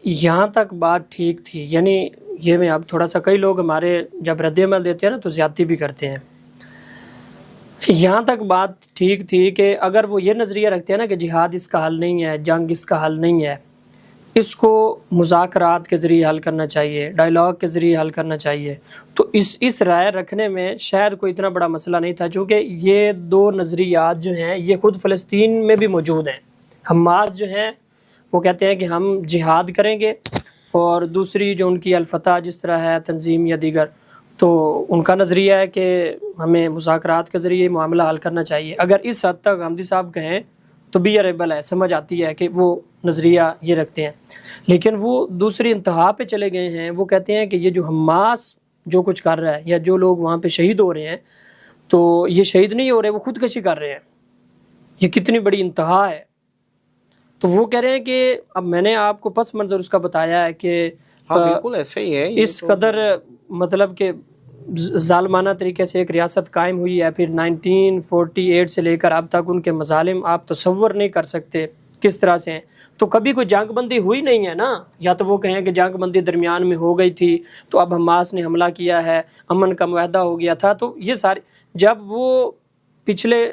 یہاں تک بات ٹھیک تھی، یعنی یہ میں اب تھوڑا سا، کئی لوگ ہمارے جب رد عمل دیتے ہیں نا تو زیادتی بھی کرتے ہیں. یہاں تک بات ٹھیک تھی کہ اگر وہ یہ نظریہ رکھتے ہیں نا کہ جہاد اس کا حل نہیں ہے، جنگ اس کا حل نہیں ہے، اس کو مذاکرات کے ذریعے حل کرنا چاہیے، ڈائلاگ کے ذریعے حل کرنا چاہیے، تو اس رائے رکھنے میں شاید کوئی اتنا بڑا مسئلہ نہیں تھا، چونکہ یہ دو نظریات جو ہیں یہ خود فلسطین میں بھی موجود ہیں. حماس جو ہیں وہ کہتے ہیں کہ ہم جہاد کریں گے، اور دوسری جو ان کی الفتح جس طرح ہے تنظیم یا دیگر، تو ان کا نظریہ ہے کہ ہمیں مذاکرات کے ذریعے معاملہ حل کرنا چاہیے. اگر اس حد تک حمدی صاحب کہیں تو بھی ریبل ہے، سمجھ آتی ہے کہ وہ نظریہ یہ رکھتے ہیں. لیکن وہ دوسری انتہا پہ چلے گئے ہیں، وہ کہتے ہیں کہ یہ جو حماس جو کچھ کر رہا ہے یا جو لوگ وہاں پہ شہید ہو رہے ہیں، تو یہ شہید نہیں ہو رہے، وہ خودکشی کر رہے ہیں. یہ کتنی بڑی انتہا ہے. تو وہ کہہ رہے ہیں کہ اب میں نے آپ کو پس منظر اس کا بتایا ہے کہ بالکل ایسے ہی ہے. اس قدر مطلب کہ ظالمانہ طریقے سے ایک ریاست قائم ہوئی ہے، پھر 1948 سے لے کر اب تک ان کے مظالم آپ تصور نہیں کر سکتے کس طرح سے ہیں. تو کبھی کوئی جنگ بندی ہوئی نہیں ہے نا، یا تو وہ کہیں کہ جنگ بندی درمیان میں ہو گئی تھی تو اب حماس نے حملہ کیا ہے، امن کا معاہدہ ہو گیا تھا. تو یہ سارے جب وہ پچھلے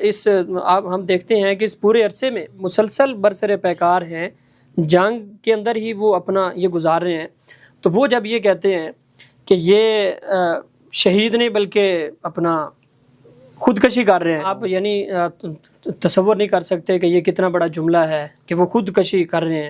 اب ہم دیکھتے ہیں کہ اس پورے عرصے میں مسلسل برسر پیکار ہیں، جنگ کے اندر ہی وہ اپنا یہ گزار رہے ہیں. تو وہ جب یہ کہتے ہیں کہ یہ شہید نہیں بلکہ اپنا خودکشی کر رہے ہیں، آپ یعنی تصور نہیں کر سکتے کہ یہ کتنا بڑا جملہ ہے کہ وہ خودکشی کر رہے ہیں.